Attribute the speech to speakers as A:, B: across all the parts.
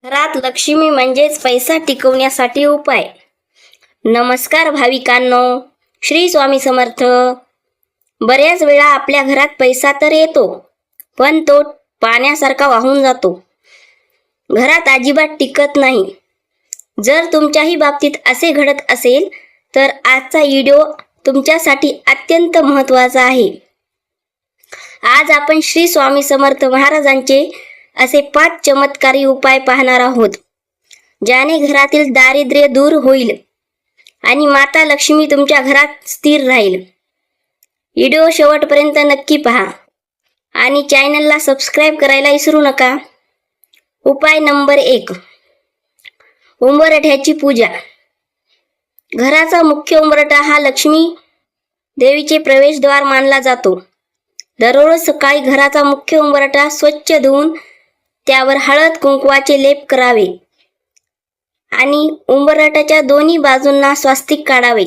A: घरात लक्ष्मी म्हणजेच पैसा टिकवण्यासाठी उपाय. नमस्कार भाविकांनो, श्री स्वामी समर्थ. बऱ्याच वेळा आपल्या घरात पैसा तर येतो, पण तो पाण्यासारखा वाहून जातो. घरात अजिबात टिकत नाही. जर तुमच्याही बाबतीत असे घडत असेल तर आजचा व्हिडिओ तुमच्यासाठी अत्यंत महत्त्वाचा आहे. आज आपण श्री स्वामी समर्थ महाराजांचे असे 5 चमत्कारी उपाय पाहणार आहोत, ज्याने घरातील दारिद्र्य दूर होईल आणि माता लक्ष्मी तुमच्या घरात स्थिर राहील. व्हिडिओ शेवटपर्यंत नक्की पहा आणि चॅनलला सबस्क्राईब करायला विसरू नका. उपाय नंबर 1, उंबरठ्याची पूजा. घराचा मुख्य उंबरठा हा लक्ष्मी देवीचे प्रवेशद्वार मानला जातो. दररोज सकाळी घराचा मुख्य उंबरठा स्वच्छ धुवून त्यावर हळद कुंकवाचे लेप करावे आणि उंबरठ्याच्या दोन्ही बाजूंना स्वास्तिक काढावे.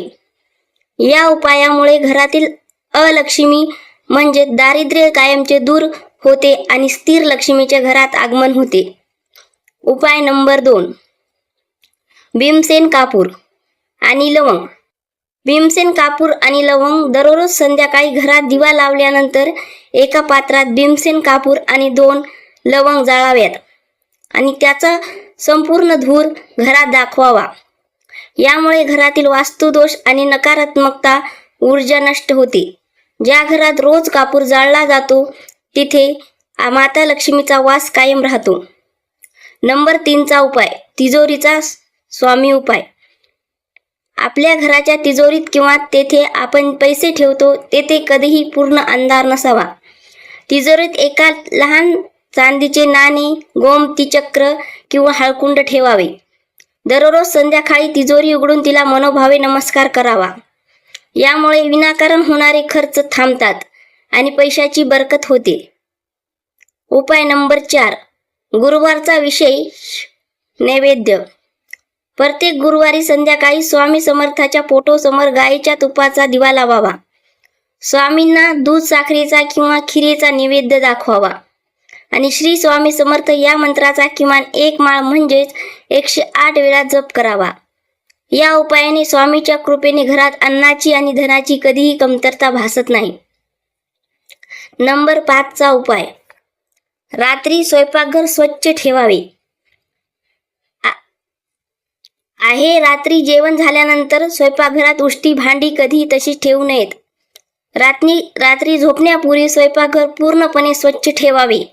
A: या उपायामुळे घरातील अलक्ष्मी म्हणजे दारिद्र्य कायमचे दूर होते आणि स्थिर लक्ष्मीच्या घरात आगमन होते. उपाय नंबर 2, भीमसेन कापूर आणि लवंग. भीमसेन कापूर आणि लवंग दररोज संध्याकाळी घरात दिवा लावल्यानंतर एका पात्रात भीमसेन कापूर आणि 2 लवंग जाळाव्यात आणि त्याचा संपूर्ण धूर घरात दाखवावा. यामुळे घरातील वास्तुदोष आणि नकारात्मकता ऊर्जा नष्ट होते. ज्या घरात रोज कापूर जाळला जातो तिथे माता लक्ष्मीचा वास कायम राहतो. नंबर 3 चा उपाय, तिजोरीचा स्वामी उपाय. आपल्या घराच्या तिजोरीत किंवा तेथे आपण पैसे ठेवतो तेथे कधीही पूर्ण अंधार नसावा. तिजोरीत एका लहान चांदीचे नाणे, गोमती चक्र किंवा हळकुंड ठेवावे. दररोज संध्याकाळी तिजोरी उघडून तिला मनोभावे नमस्कार करावा. यामुळे विनाकारण होणारे खर्च थांबतात आणि पैशाची बरकत होते. उपाय नंबर 4, गुरुवारचा विशेष नैवेद्य. प्रत्येक गुरुवारी संध्याकाळी स्वामी समर्थाच्या फोटोसमोर गायीच्या तुपाचा दिवा लावावा. स्वामींना दूध साखरेचा किंवा खिरेचा नैवेद्य दाखवावा आणि श्री स्वामी समर्थ या मंत्राचा किमान 1 माळ म्हणजेच 108 वेळा जप करावा. या उपायाने स्वामीच्या कृपेने घरात अन्नाची आणि धनाची कधीही कमतरता भासत नाही. नंबर 5 चा उपाय, रात्री स्वयंपाकघर स्वच्छ ठेवावे. रात्री जेवण झाल्यानंतर स्वयंपाकघरात उष्टी भांडी कधीही तशीच ठेवू नयेत. रात्री झोपण्यापूर्वी स्वयंपाकघर पूर्णपणे स्वच्छ ठेवावे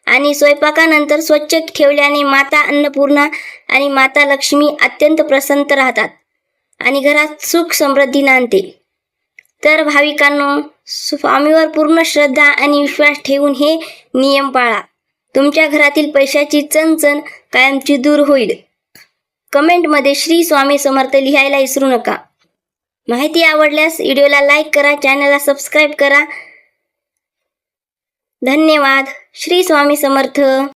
A: आणि स्वयंपाकानंतर स्वच्छ ठेवल्याने माता अन्नपूर्णा आणि माता लक्ष्मी अत्यंत प्रसन्न राहतात आणि घरात सुख समृद्धी नांदते. तर भाविकांनो, स्वामीवर पूर्ण श्रद्धा आणि विश्वास ठेवून हे नियम पाळा. तुमच्या घरातील पैशाची चणचण कायमची दूर होईल. कमेंटमध्ये श्री स्वामी समर्थ लिहायला विसरू नका. माहिती आवडल्यास व्हिडिओला लाईक करा, चॅनलला सबस्क्राईब करा. धन्यवाद. श्री स्वामी समर्थ.